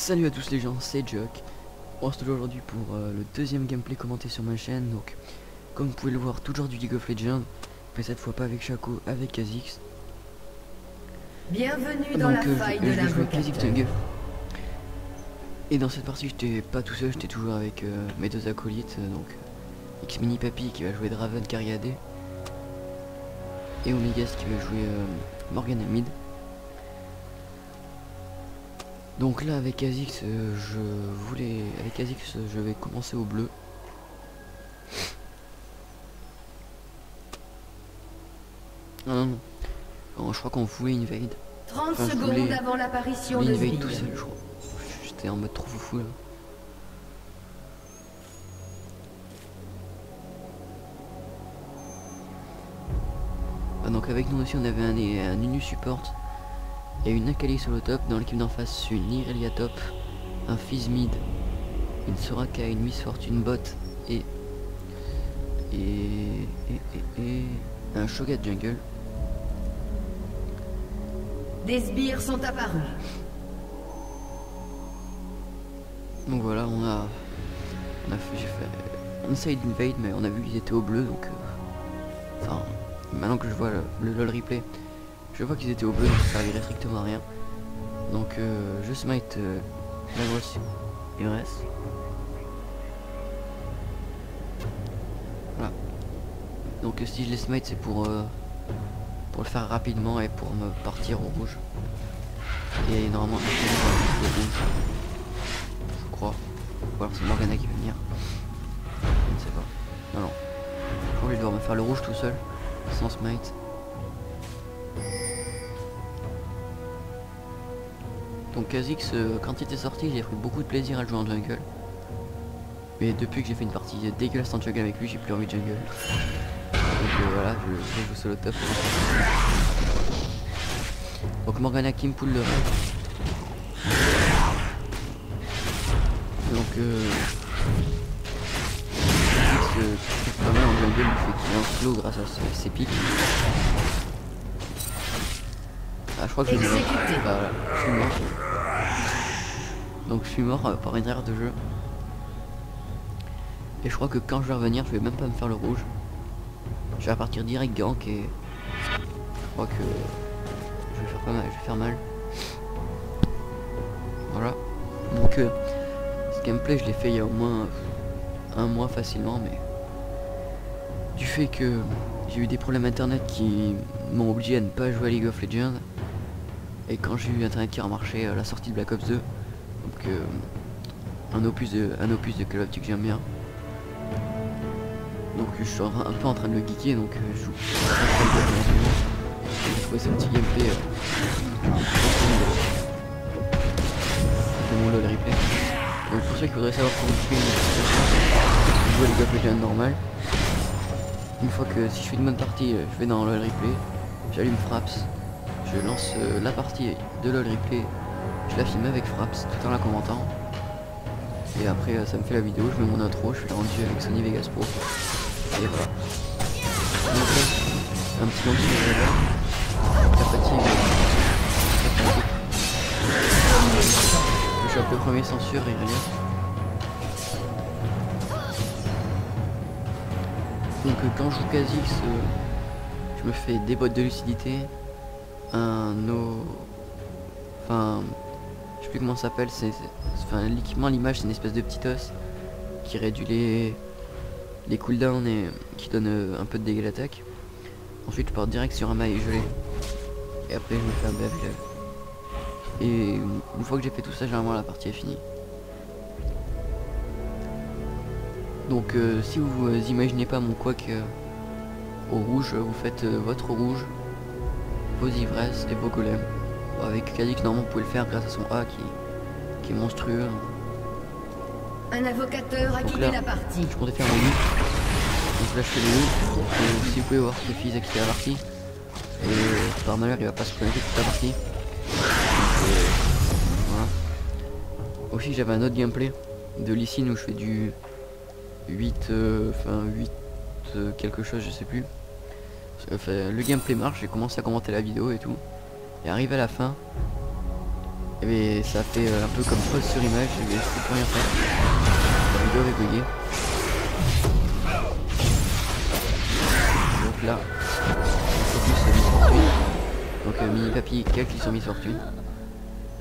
Salut à tous les gens, c'est Jock. On se retrouve aujourd'hui pour le deuxième gameplay commenté sur ma chaîne. Donc, comme vous pouvez le voir, toujours du League of Legends, mais cette fois pas avec Shaco, avec Kha'Zix. Bienvenue dans la faille de l'invocateur. Et dans cette partie, j'étais pas tout seul, j'étais toujours avec mes deux acolytes, donc X-Mini Papy qui va jouer Draven carry AD et Omegas qui va jouer Morgana mid. Donc là avec Kha'Zix, je vais commencer au bleu. Non, je crois qu'on voulait invade. 30 secondes avant l'apparition de invade tout seul, je crois. J'étais en mode trop foufou là. Donc avec nous aussi on avait un Nunu support et une Akali sur le top. Dans l'équipe d'en face une Irelia top, un Fizz mid, une Soraka, une Miss Fortune bot et un Shogat jungle. Des sbires sont apparus. Donc voilà, j'ai fait inside invade, mais on a vu qu'ils étaient au bleu, donc enfin maintenant que je vois le LOL replay, je vois qu'ils étaient au bleu, donc ça servirait strictement à rien. Donc je smite la grosse ivresse. Voilà. Donc si je les smite, c'est pour le faire rapidement et pour me partir au rouge. Et normalement le rouge, je crois. Ou alors c'est Morgana qui va venir. Je ne sais pas. Non, non. Je crois que je vais devoir me faire le rouge tout seul, sans smite. Donc Kha'Zix, quand il était sorti, j'ai pris beaucoup de plaisir à le jouer en jungle. Mais depuis que j'ai fait une partie dégueulasse en jungle avec lui, j'ai plus envie de jungle. Donc voilà, je joue solo top. Donc Morgana qui me pull le raid. Donc Kha'Zix pas mal en jungle, il fait qu'il est en slow grâce à ses pics. Ah, je crois que je suis mort. Bah, voilà, je suis mort. Donc je suis mort par une erreur de jeu. Et je crois que quand je vais revenir, je vais même pas me faire le rouge. Je vais repartir direct gank et je crois que je vais faire pas mal, je vais faire mal. Voilà. Donc ce gameplay je l'ai fait il y a au moins un mois facilement, mais du fait que j'ai eu des problèmes internet qui m'ont obligé à ne pas jouer à League of Legends. Et quand j'ai eu internet qui a remarché la sortie de Black Ops 2, donc un opus de Call of Duty que j'aime bien. Donc je suis un peu en train de le geeker, donc je joue. J'ai trouvé ce petit gameplay de mon LOL replay. Donc pour ceux qui voudraient savoir comment je joue à League of Legends normal. Une fois que si je fais une bonne partie, je vais dans LOL replay, j'allume Fraps, je lance la partie de LOL replay, je la filme avec Fraps tout en la commentant. Et après ça me fait la vidéo, je mets mon intro, je fais le rendu avec Sony Vegas Pro. Et voilà. Donc là, un petit long sur la fatigue. Je chope le premier censure et rien. Donc quand je joue Kha'Zix, je me fais des bottes de lucidité, enfin je sais plus comment ça s'appelle, enfin l'équipement à l'image c'est une espèce de petit os qui réduit les cooldowns et qui donne un peu de dégâts d'attaque. Ensuite je pars direct sur un mail gelé et après je me fais un BF gel. Et une fois que j'ai fait tout ça, généralement la partie est finie. Donc si vous imaginez pas mon quack au rouge, vous faites votre rouge, vos ivresses et vos golems. Avec Kha'Zix normalement vous pouvez le faire grâce à son A qui est monstrueux. Un invocateur a quitté la partie. Je comptais faire un ult. Donc là je fais le ult. Donc si vous pouvez voir que Fizz a quitté la partie. Et par malheur il va pas se connecter toute la partie. Donc, voilà. Aussi j'avais un autre gameplay de Lee Sin où je fais du 8 quelque chose, je sais plus. Le gameplay marche, j'ai commencé à commenter la vidéo et tout. Et arrivé à la fin, Et ça fait un peu comme pause sur image, je peux plus rien faire. La vidéo avait bugué. Donc là, focus sur Miss Fortune. Donc mini papy calcule sur Miss Fortune.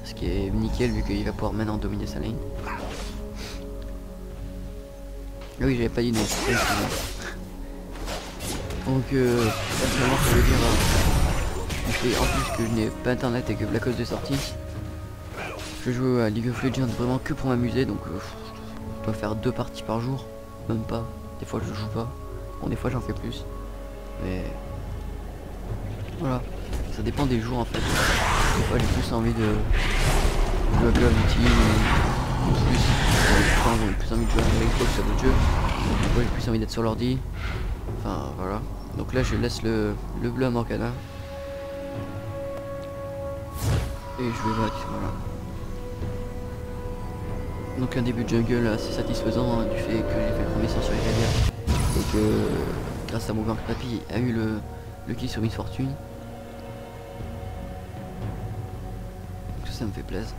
Ce qui est nickel vu qu'il va pouvoir maintenant dominer sa lane. Ah oui, j'avais pas dit non. Donc personnellement ça veut dire en plus que je n'ai pas internet et que Black Ops est sorti. Je joue à League of Legends vraiment que pour m'amuser, donc je dois faire 2 parties par jour, même pas. Des fois je joue pas, bon des fois j'en fais plus, mais voilà, ça dépend des jours en fait. Des fois j'ai plus envie de jouer à Call of Duty ou plus, j'ai plus envie de jouer à Xbox sur d'autres jeux. Des fois j'ai plus envie d'être sur l'ordi, enfin voilà. Donc là je laisse le bleu à Morgana et je vais back, voilà. Donc un début de jungle assez satisfaisant du fait que j'ai fait le premier sang sur Irelia et que grâce à mon grand papy a eu le kill sur Miss Fortune. Donc ça me fait plaisir.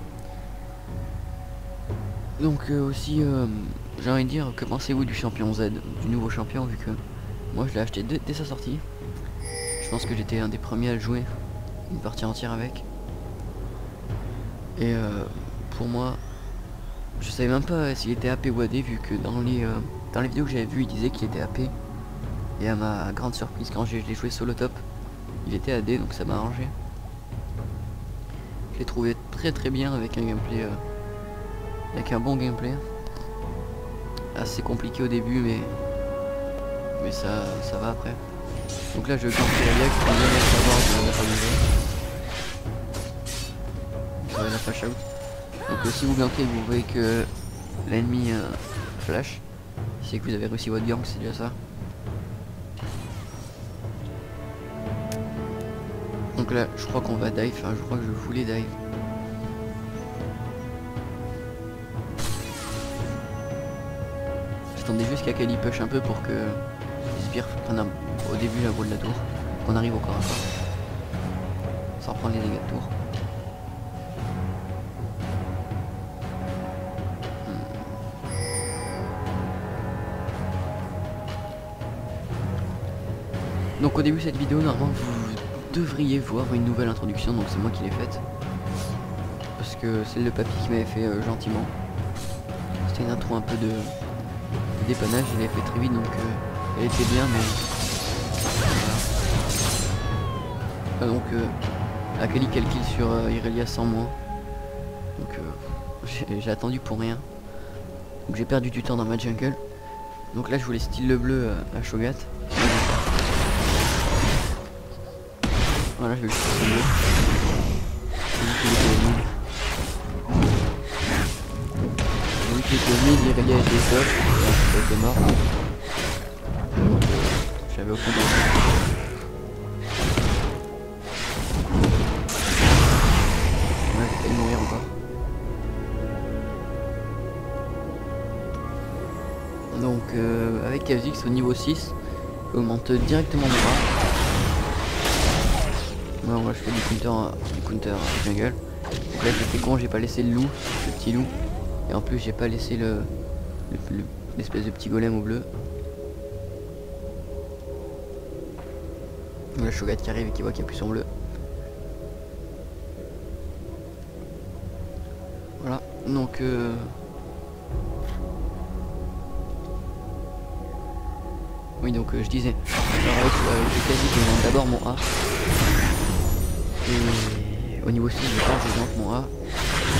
Donc aussi j'ai envie de dire que pensez-vous du champion Z, du nouveau champion, vu que moi je l'ai acheté dès sa sortie. Je pense que j'étais un des premiers à le jouer, une partie entière avec. Et pour moi, je savais même pas s'il était AP ou AD, vu que dans les vidéos que j'avais vues il disait qu'il était AP. Et à ma grande surprise, quand je l'ai joué solo top, il était AD, donc ça m'a arrangé. Je l'ai trouvé très bien avec un gameplay, avec un bon gameplay. Assez compliqué au début, mais ça va après. Donc là je gagne la Liac, pour bien savoir de la famille. Ça va la flash out. Donc si vous gankez, vous voyez que l'ennemi flash, c'est que vous avez réussi votre gank, c'est déjà ça. Donc là je crois qu'on va dive, enfin je crois que je voulais dive. J'attendais juste qu'Akali push un peu pour que Sbire prenne au début la boule de la tour, qu'on arrive au corps à corps, sans prendre les dégâts de tour. Donc au début de cette vidéo, normalement vous devriez voir une nouvelle introduction, donc c'est moi qui l'ai faite. Parce que c'est le papy qui m'avait fait gentiment. C'était une intro un peu de dépannage, il l'avait fait très vite, donc elle était bien, mais... Voilà. Donc Akali quel kill sur Irelia sans moi. Donc j'ai attendu pour rien. Donc j'ai perdu du temps dans ma jungle. Donc là je voulais style le bleu à Shogat. Voilà, je vais le chercher le bleu. J'ai vu qu'il était mid, Irelia était top. Il était mort. J'avais aucun danger. Ouais, j'ai failli mourir encore. Donc avec Kha'Zix au niveau 6, j'augmente directement mon bras. Non, moi je fais du counter jungle. Donc là j'étais con, j'ai pas laissé le loup, le petit loup. Et en plus j'ai pas laissé l'espèce de petit golem au bleu. Là Shogat qui arrive et qui voit qu'il n'y a plus son bleu. Voilà, donc oui, donc je disais, alors avec Kha'Zix je demande d'abord mon A. Et au niveau 6 je pense que j'augmente mon A. Et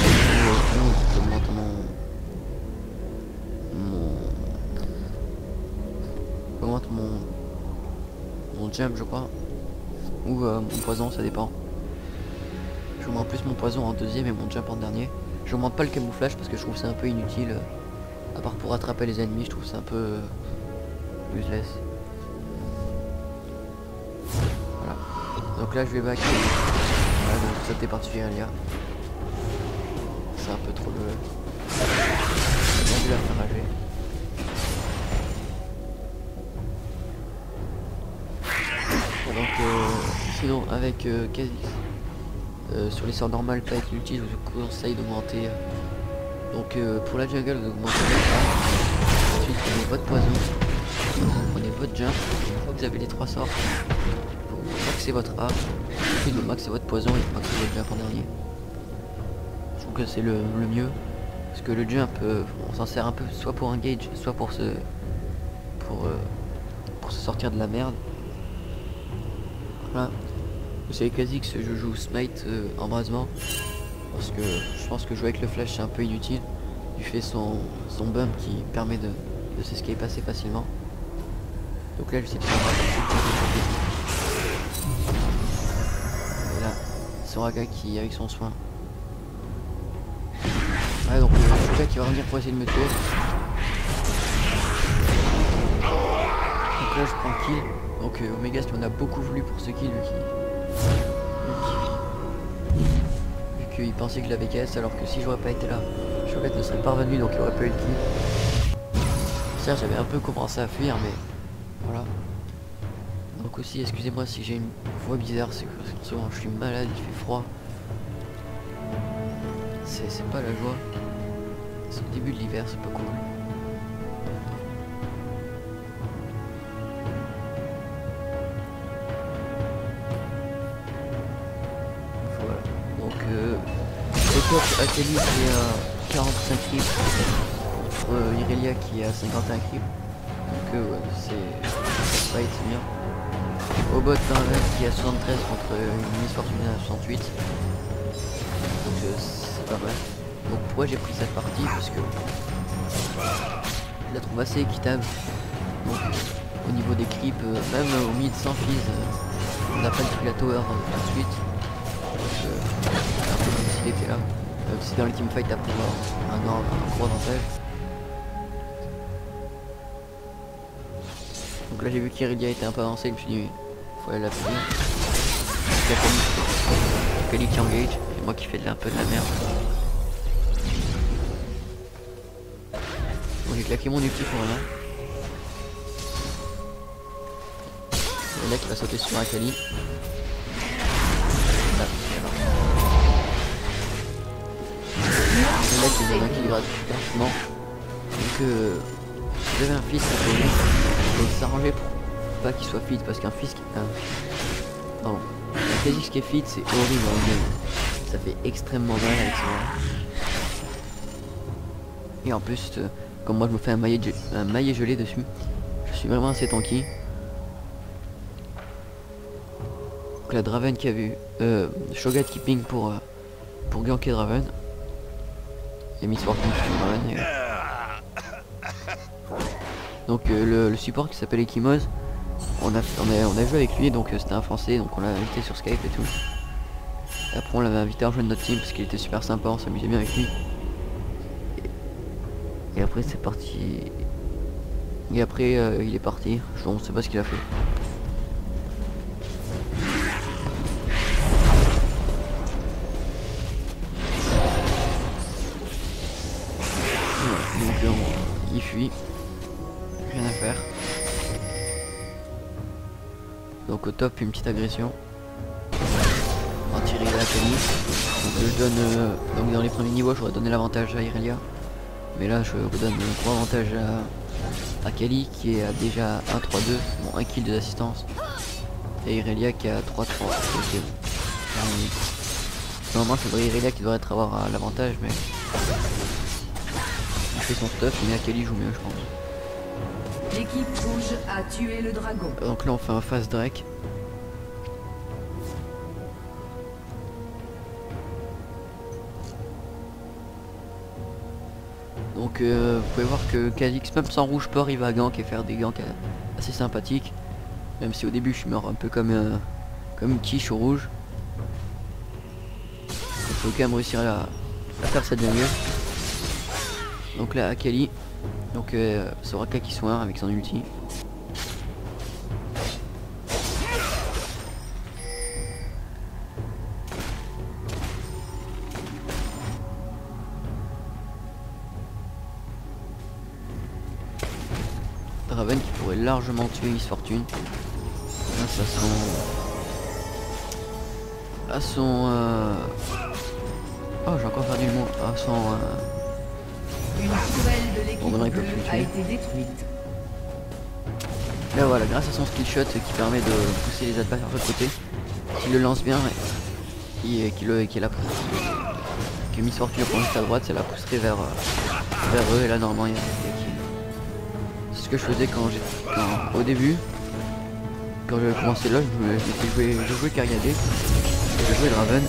au niveau 11 j'augmente mon jump je crois. Ou mon poison, ça dépend. J'augmente plus mon poison en deuxième et mon jump en dernier. J'augmente pas le camouflage parce que je trouve ça un peu inutile. À part pour attraper les ennemis, je trouve ça un peu useless. Voilà. Donc là je vais back. Voilà, donc sauter par-dessus Irelia. C'est un peu trop le... J'ai dû la faire rager. Donc sinon avec Kha'Zix, sur les sorts normales, pas avec l'ulti, je vous conseille d'augmenter. Donc pour la jungle, vous augmentez votre arme. Ensuite, vous prenez votre poison. Vous prenez votre jump. Une fois que vous avez les 3 sorts, vous maxez votre arme. Ensuite, vous maxez votre poison et vous maxez votre jump en dernier. Je trouve que c'est le mieux. Parce que le jump, on s'en sert un peu soit pour engage, soit pour se sortir de la merde. Voilà. Vous savez quasi que je joue smite embrasement. Parce que je pense que jouer avec le flash c'est un peu inutile. Du fait son bump qui permet de s'escape assez facilement. Donc là j'essaie de faire et là, Soraka qui avec son soin. Ouais, donc le gars qui va revenir pour essayer de me tuer. Donc là je prends le kill. Donc Omega on a beaucoup voulu pour ce kill vu qu'il pensait que je l'avais KS, alors que si j'aurais pas été là, Chocolat ne serait pas revenu, donc il aurait pas eu le kill. Certes j'avais un peu commencé à fuir, mais voilà. Donc aussi excusez-moi si j'ai une voix bizarre, c'est que souvent je suis malade, il fait froid. C'est pas la joie. C'est le début de l'hiver, c'est pas cool. Voilà. Donc le top Akali qui est à 45 creeps contre Irelia qui est à 51 creeps. Donc ouais, c'est fight, c'est bien. Au bot Draven qui est à 73 contre une Miss Fortune à 68. Donc c'est pas mal. Donc pourquoi j'ai pris cette partie, parce que je la trouve assez équitable. Donc au niveau des creeps, même au mid sans fizz, on n'a pas pris la tower tout de suite. Donc un peu comme s'il était là. Si dans le teamfight t'as pour un gros avantage. Donc là j'ai vu qu'Irelia était un peu avancé, je me suis dit faut aller la punir. Akali qui engage, et moi qui fais un peu de la merde. Bon, j'ai claqué mon ulti pour rien. Le mec qui va sauter sur Akali. Là, le mec il donne un kill gratuitement. Donc si vous avez un fils, il faut s'arranger pour pas qu'il soit fit, parce qu'un fils qui... Pardon. Un Kha'Zix qui est fit, c'est horrible en game. Ça fait extrêmement mal avec ça. Et en plus, comme moi je me fais un maillet gelé dessus, je suis vraiment assez tanky. Donc la Draven qui a vu Shogat qui ping pour ganker Draven. Et Miss Fortune qui Draven. Donc le support qui s'appelle Ekimos, on a joué avec lui, donc c'était un français, donc on l'a invité sur Skype et tout. Et après on l'avait invité à rejoindre notre team parce qu'il était super sympa, on s'amusait bien avec lui. Et après c'est parti. Et après il est parti, on sait pas ce qu'il a fait. Voilà, donc il fuit. Rien à faire. Donc au top une petite agression. On va tirer la Akali. Donc je donne donc dans les premiers niveaux j'aurais donné l'avantage à Irelia. Mais là je donne un gros avantage à Akali qui est à déjà 1-3-2, bon 1 kill de l'assistance. Et Irelia qui est à 3-3. Okay. Normalement c'est vrai Irelia qui devrait avoir l'avantage, mais il fait son stuff, mais Akali joue mieux je pense. L'équipe rouge a tué le dragon. Donc là on fait un fast Drake. Donc vous pouvez voir que Kha'Zix même sans rouge peut arriver à gank et faire des ganks assez sympathiques. Même si au début je suis mort un peu comme une quiche au rouge. Il faut quand même réussir à faire ça bien mieux. Donc là Akali. Donc Soraka qui soigne avec son ulti. Draven qui pourrait largement tuer Miss Fortune grâce à son oh, j'ai encore perdu le mot. À son Une tourelle de l'équipe bon, bleue a été détruite. Là voilà, grâce à son skill shot qui permet de pousser les adversaires de l'autre côté, s'il le lance bien et qu'il a que Miss Fortune prend juste à droite, ça la pousserait vers eux et là normalement il y a kill. C'est ce que je faisais au début, quand je commençais là, je jouais Cariadé, je jouais Draven.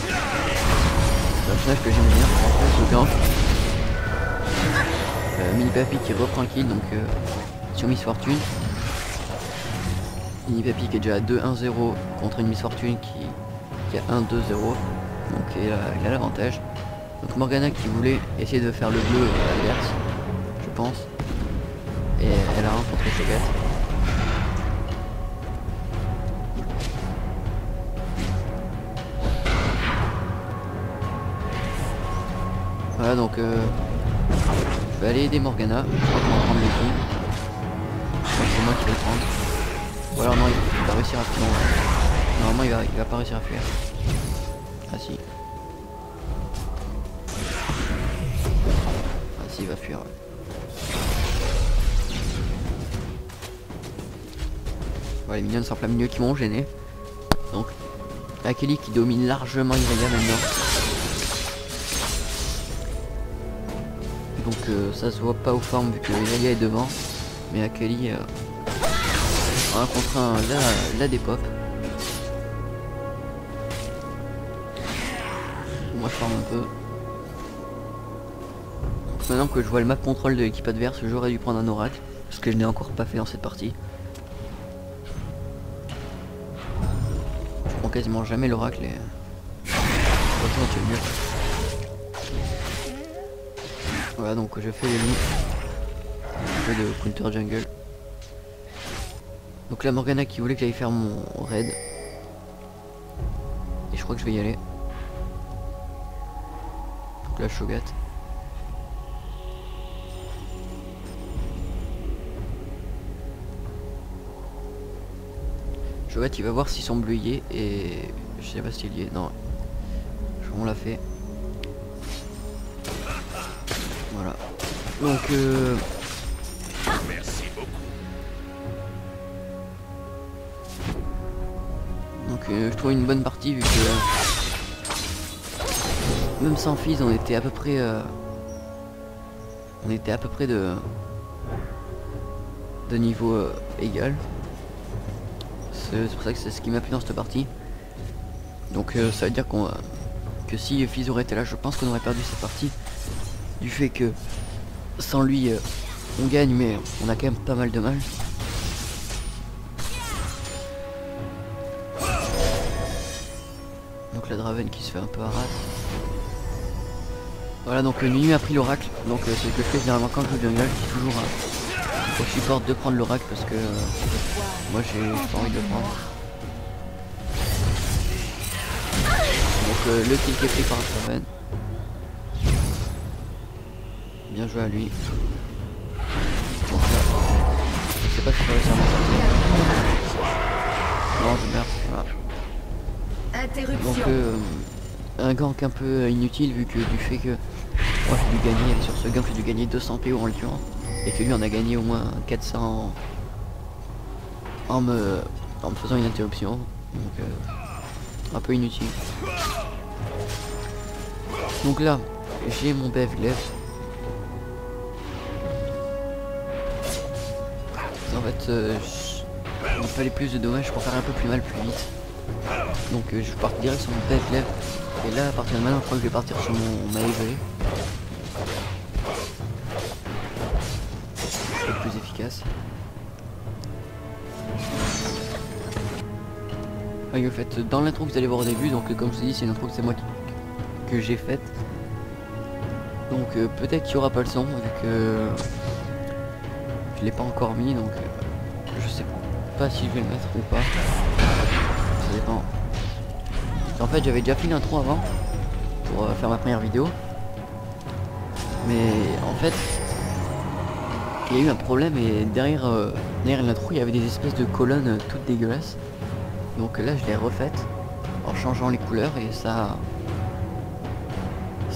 C'est un personnage que j'aime bien, en plus le gank. Mini Papy qui reprend le kill donc sur Miss Fortune. Mini Papy qui est déjà à 2-1-0 contre une Miss Fortune qui a 1-2-0. Donc il a l'avantage. Donc Morgana qui voulait essayer de faire le bleu adverse, je pense. Et elle a rencontré Cho'Gath. Voilà donc je vais aller aider Morgana. Je crois qu'on va prendre le kill. Je crois que c'est moi qui vais le prendre. Ou alors non, il va réussir à fuir. Normalement il va pas réussir à fuir. Ah si. Ah si, il va fuir. Ouais, les minions sont en plein milieu qui m'ont gêné. Donc Akali qui domine largement Irelia maintenant. Donc ça se voit pas aux formes vu que Irelia est devant. Mais Akali en un contre un la dépop. Moi je farm un peu. Donc, maintenant que je vois le map contrôle de l'équipe adverse, j'aurais dû prendre un oracle. Ce que je n'ai encore pas fait dans cette partie. Je prends quasiment jamais l'oracle et... Heureusement tu es mieux. Voilà donc je fais les loups. Un peu de counter jungle. Donc la Morgana qui voulait que j'aille faire mon raid. Et je crois que je vais y aller. Donc là Cho'Gath. Cho'Gath il va voir s'ils sont bleu y est et je sais pas s'il y est. Non. On l'a fait. Voilà. Donc merci beaucoup. Donc je trouve une bonne partie vu que même sans Fizz on était à peu près de niveau égal. C'est pour ça que c'est ce qui m'a plu dans cette partie. Donc ça veut dire que si Fizz aurait été là, je pense qu'on aurait perdu cette partie. Du fait que sans lui on gagne mais on a quand même pas mal de mal. Donc la Draven qui se fait un peu harass. Voilà donc Nunu a pris l'oracle. Donc c'est ce que je fais généralement quand je joue jungle. Je dis toujours au support de prendre l'oracle parce que moi j'ai pas envie de le prendre. Donc le kill qui est pris par Draven. Bien joué à lui. Donc là, je sais pas si je vais réussir à m'en sortir. Non je meurs. Voilà. Interruption. Donc un gank un peu inutile vu que du fait que moi j'ai dû gagner sur ce gank, j'ai dû gagner 200 PO en le tuant et que lui on a gagné au moins 400 en me faisant une interruption. Donc un peu inutile. Donc là j'ai mon BF glaive. En fait il fallait plus de dommages pour faire un peu plus mal plus vite. Donc je pars direct sur mon BF glaive. Et là à partir de maintenant je crois que je vais partir sur mon Maeve. C'est le plus efficace. Oui, en fait dans l'intro que vous allez voir au début, donc comme je vous ai dit c'est une intro que c'est moi que j'ai faite. Donc peut-être qu'il n'y aura pas le son vu que je l'ai pas encore mis, donc je sais pas si je vais le mettre ou pas. Ça dépend. En fait j'avais déjà fait l'intro avant pour faire ma première vidéo. Mais en fait il y a eu un problème et derrière l'intro il y avait des espèces de colonnes toutes dégueulasses. Donc là je l'ai refaite en changeant les couleurs et ça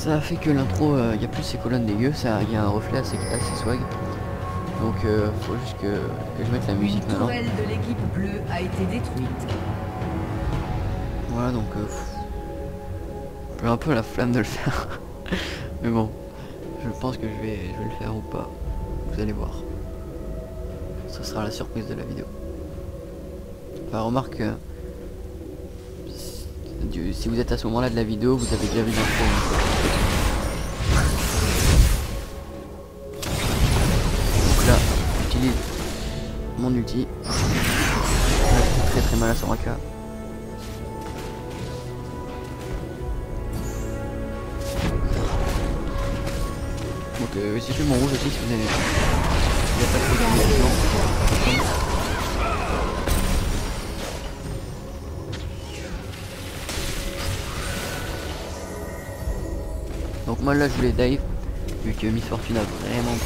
a fait que l'intro, il n'y a plus ces colonnes dégueu, il y a un reflet assez swag. Donc faut juste que je mette la musique maintenant. Une tourelle de l'équipe bleue a été détruite. Voilà, donc j'ai un peu la flamme de le faire. Mais bon, je pense que je vais le faire ou pas. Vous allez voir. Ce sera la surprise de la vidéo. Enfin, remarque, si vous êtes à ce moment-là de la vidéo, vous avez déjà vu l'intro. Donc là, j'utilise mon ulti. Là, je fais très mal à Soraka. Donc j'ai fait mon rouge aussi si vous avez... Il n'y a pas trop d'engagement. Donc moi là je voulais dive, vu que Miss Fortune a vraiment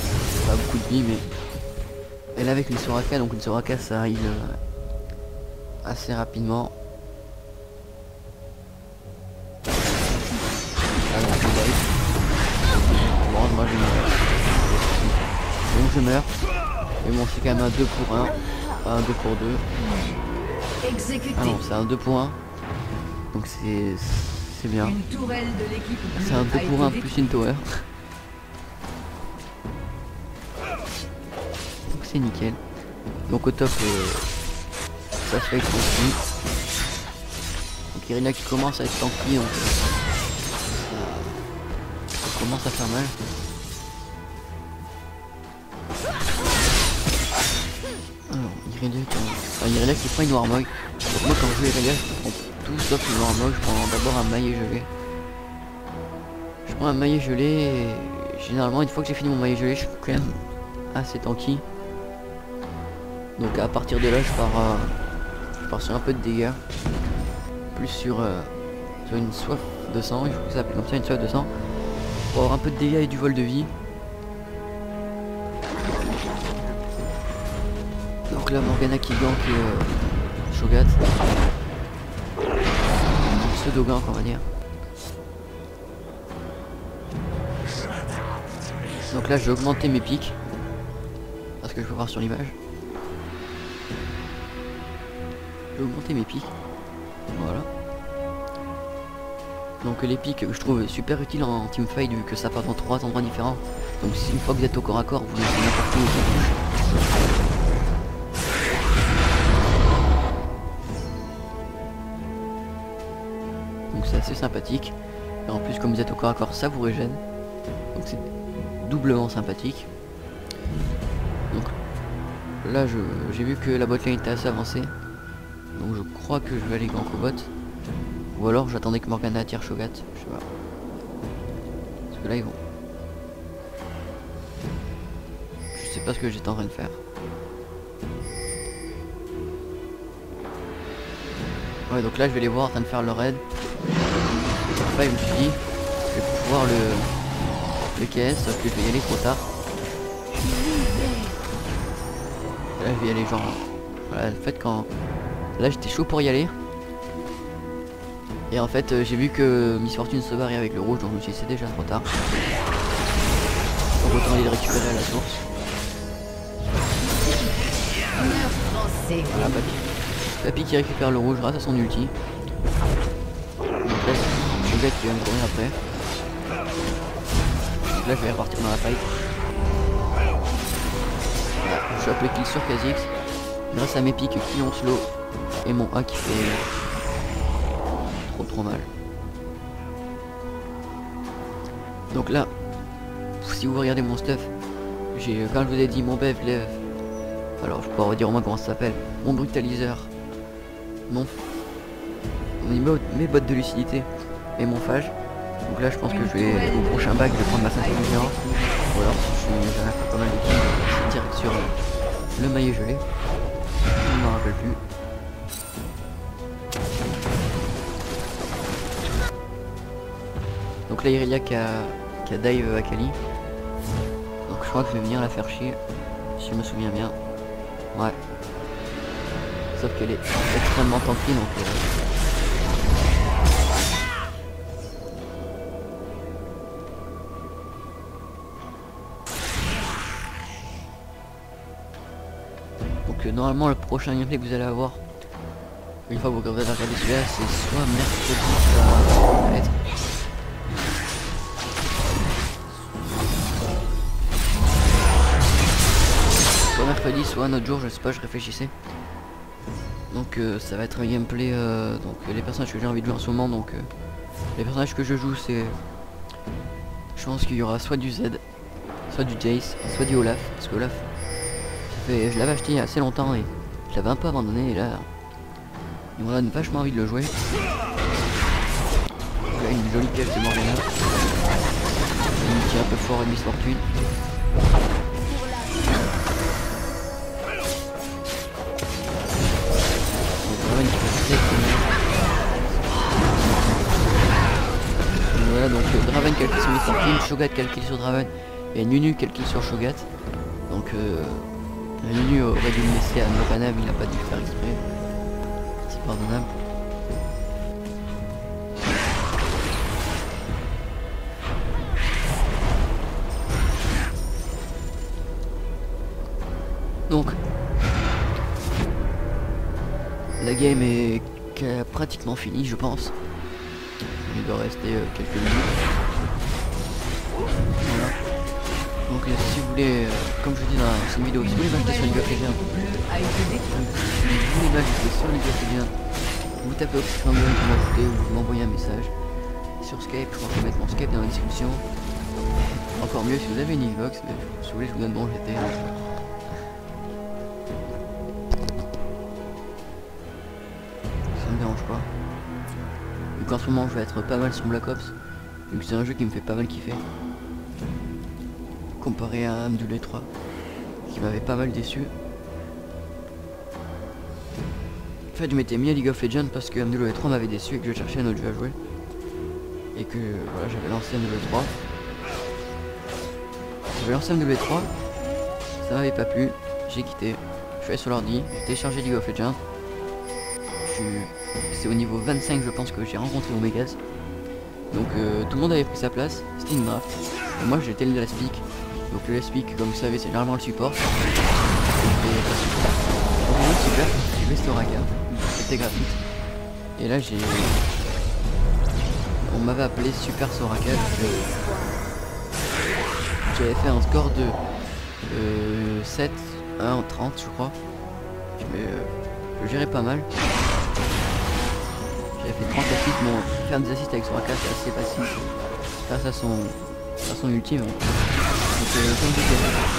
pas beaucoup de vie, mais elle avec une Soraka, donc une Soraka ça arrive assez rapidement. Alors je dive. Bon, moi je meurs. Donc je meurs. Et bon c'est quand même un 2 pour 1, pas un 2 pour 2. Exécuté. Ah non c'est un 2 pour 1. Donc c'est bien. Une tourelle de l'équipe bleue C'est un 2 pour 1 plus une tower. Donc c'est nickel. Donc au top ça se fait avec aussi. Donc Irelia qui commence à être tanky, donc ça commence à faire mal. Alors Irelia qui prend une Warmog. Donc moi quand je joue Irelia je prends tout sauf une Warmog, je prends d'abord un maillet gelé. Je prends un maillet gelé et généralement une fois que j'ai fini mon maillet gelé je suis quand même assez tanky. Donc à partir de là je pars sur un peu de dégâts. Plus sur une soif de sang, il faut que ça s'appelle comme ça, une soif de sang. Pour avoir un peu de dégâts et du vol de vie. Donc là Morgana qui gank Shogat. Pseudo gank on va dire. Donc là j'ai augmenté mes pics. Parce que je peux voir sur l'image. J'ai augmenté mes pics. Voilà. Donc les pics je trouve super utiles en teamfight vu que ça part dans 3 endroits différents. Donc si une fois que vous êtes au corps à corps, vous laissez n'importe où ça touche. Donc c'est assez sympathique. Et en plus comme vous êtes au corps à corps, ça vous régène. Donc c'est doublement sympathique. Donc là j'ai vu que la botlane était assez avancée. Donc je crois que je vais aller gank au bot. Ou alors j'attendais que Morgana tire Shogat, je sais pas. Parce que là ils vont. Je sais pas ce que j'étais en train de faire. Ouais donc là je vais les voir en train de faire le raid. Après je me suis dit je vais pouvoir le KS sauf que je vais y aller trop tard. Là je vais y aller genre. Voilà en fait quand. Là j'étais chaud pour y aller. Et en fait j'ai vu que Miss Fortune se barrait avec le rouge, donc je me suis dit c'est déjà trop tard. Donc autant aller le récupérer à la source. Voilà Papy qui récupère le rouge grâce à son ulti. Donc là c'est Shogat qui va me courir après. Donc là je vais repartir dans la fight. Voilà, je suis appelé kill sur Kha'Zix. Grâce à mes pics qui ont slow. Et mon A qui fait trop mal. Donc là, si vous regardez mon stuff, j'ai, quand je vous ai dit mon bev, alors je pourrais redire au moins comment ça s'appelle, mon brutaliseur, mes bottes de lucidité et mon phage. Donc là je pense que je vais, au prochain bac, je vais prendre ma ceinture différente. Ou alors si j'ai jamais fait pas mal de kills, c'est direct sur le maillet gelé. Je ne m'en rappelle plus. Donc là Irelia qui a dive Akali. Donc je crois que je vais venir la faire chier, si je me souviens bien. Ouais. Sauf qu'elle est extrêmement tanky donc normalement le prochain gameplay que vous allez avoir, une fois que vous allez regarder celui-là, c'est soit mercredi, ça va être soit mercredi, soit un autre jour, je sais pas, je réfléchissais. Donc ça va être un gameplay, donc les personnages que j'ai envie de jouer en ce moment, donc les personnages que je joue c'est, je pense qu'il y aura soit du Z, soit du Jace, soit du Olaf, parce que Olaf, je l'avais acheté il y a assez longtemps et je l'avais un peu abandonné et là, il me donne vachement envie de le jouer. Là, une jolie pièce de Morgana, une qui est un peu fort et Miss Fortune. Voilà, donc Draven calcule sur Miss Fortune, Shogat calcule sur Draven et Nunu calcule sur Shogat. Donc Nunu aurait dû me laisser à Morgana, mais il n'a pas dû le faire exprès. C'est pardonnable. Donc la game est pratiquement finie, je pense. Il doit rester quelques minutes. Voilà. Donc si vous voulez, comme je dis dans cette vidéo, si vous voulez m'acheter sur League of Legends, vous tapez Oxygen, vous m'ajoutez ou vous m'envoyez un message sur Skype. Je crois que je vais mettre mon Skype dans la description. Encore mieux si vous avez une Xbox, mais si vous voulez je vous donne mon GT. Ça me dérange pas. Vu qu'en ce moment je vais être pas mal sur Black Ops, vu que c'est un jeu qui me fait pas mal kiffer. Comparé à Amdule 3, qui m'avait pas mal déçu. En fait je m'étais mis à League of Legends parce que Amdule 3 m'avait déçu et que je cherchais un autre jeu à jouer. Et que voilà, j'avais lancé Amdule 3. J'avais lancé Amdule 3, ça m'avait pas plu, j'ai quitté. Je suis allé sur l'ordi, j'ai téléchargé League of Legends. C'est au niveau 25 je pense que j'ai rencontré Omegas. Donc tout le monde avait pris sa place, c'était une draft. Et moi j'étais le last pick. Donc le last pick comme vous savez c'est généralement le support. Donc super, j'ai fait Soraka, c'était gratuit. Et là on m'avait appelé Super Soraka. J'avais fait un score de 7, 1 en 30 je crois. Je gérais pas mal. J'avais fait 30 assists, bon, faire des assists avec Soraka c'est assez facile. Grâce à son ultime. Donc comme je disais,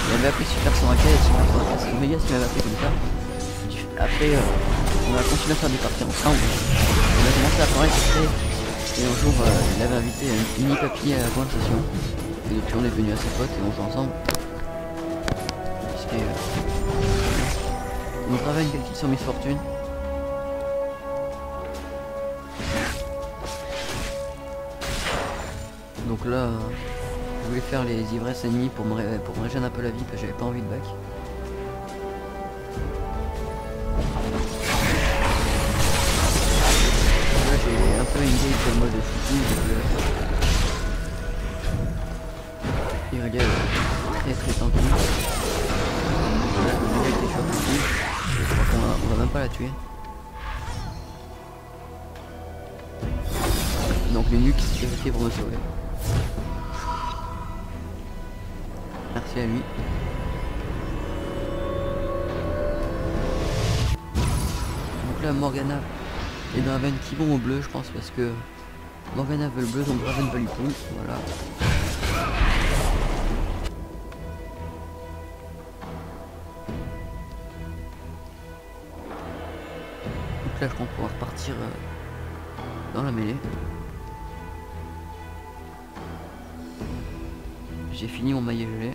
il avait appelé Super Soraka et Super Soraka, c'est Omegas qui m'avait appelé comme ça. Après on a continué à faire des parties ensemble. On a commencé à parler après. Et un jour il avait invité une Papier à la conversation. Et depuis on est devenus assez potes et on joue ensemble. Puisque on travaille quelques sur Miss Fortune. Donc là, je voulais faire les ivresses ennemies pour me régénérer un peu la vie parce que j'avais pas envie de back. Là j'ai un peu une idée sur le mode foutu, il regarde très tranquille. Là le était sur foutu. Je crois qu'on va même pas la tuer. Donc le nuque s'est fait pour me sauver. Merci à lui. Donc là Morgana et Draven qui vont au bleu je pense parce que Morgana veut le bleu donc Draven veut lui pull. Voilà. Donc là je compte pouvoir partir dans la mêlée. J'ai fini mon maillet gelé.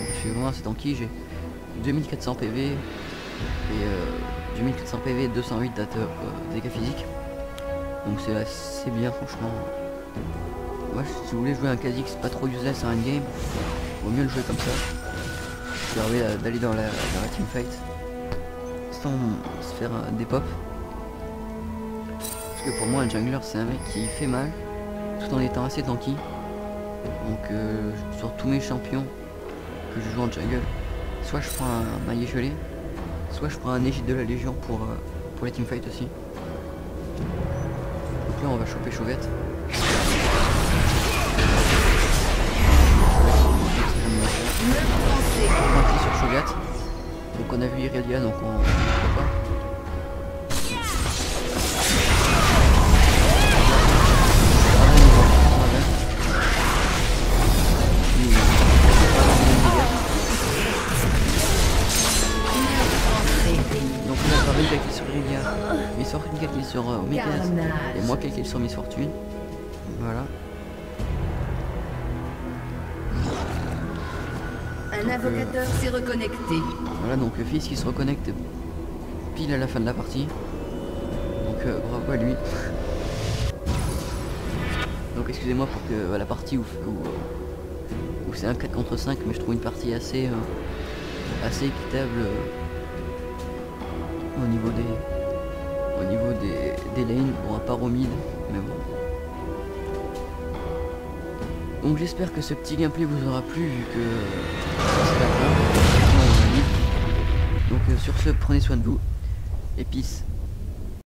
Je suis vraiment assez tanky, j'ai 2400 PV et 2400 PV et 208 dégâts physiques. Donc c'est assez bien franchement. Moi si vous voulez jouer un Kha'Zix pas trop useless en endgame, vaut mieux le jouer comme ça. Ça permet d'aller dans la teamfight sans se faire des pops. Parce que pour moi un jungler c'est un mec qui fait mal tout en étant assez tanky. Donc sur tous mes champions que je joue en jungle, soit je prends un maillet gelé, soit je prends un égide de la Légion pour les teamfights aussi. Donc là on va choper Chauvet. On va cliquer sur Shogat. Donc on a vu Irelia, donc on peut pas. Donc là pareil il a kill sur Irelia, Miss Fortune qui a kill sur Omega et moi qui a kill sur Miss Fortune. Voilà. Un invocateur s'est reconnecté. Voilà, donc le fils qui se reconnecte pile à la fin de la partie. Donc bravo à lui. Donc excusez-moi pour que la partie où c'est un 4 contre 5, mais je trouve une partie assez équitable au niveau des lanes, bon à part au mid, mais bon. Donc j'espère que ce petit gameplay vous aura plu vu que c'est la fin. Donc sur ce, prenez soin de vous et peace.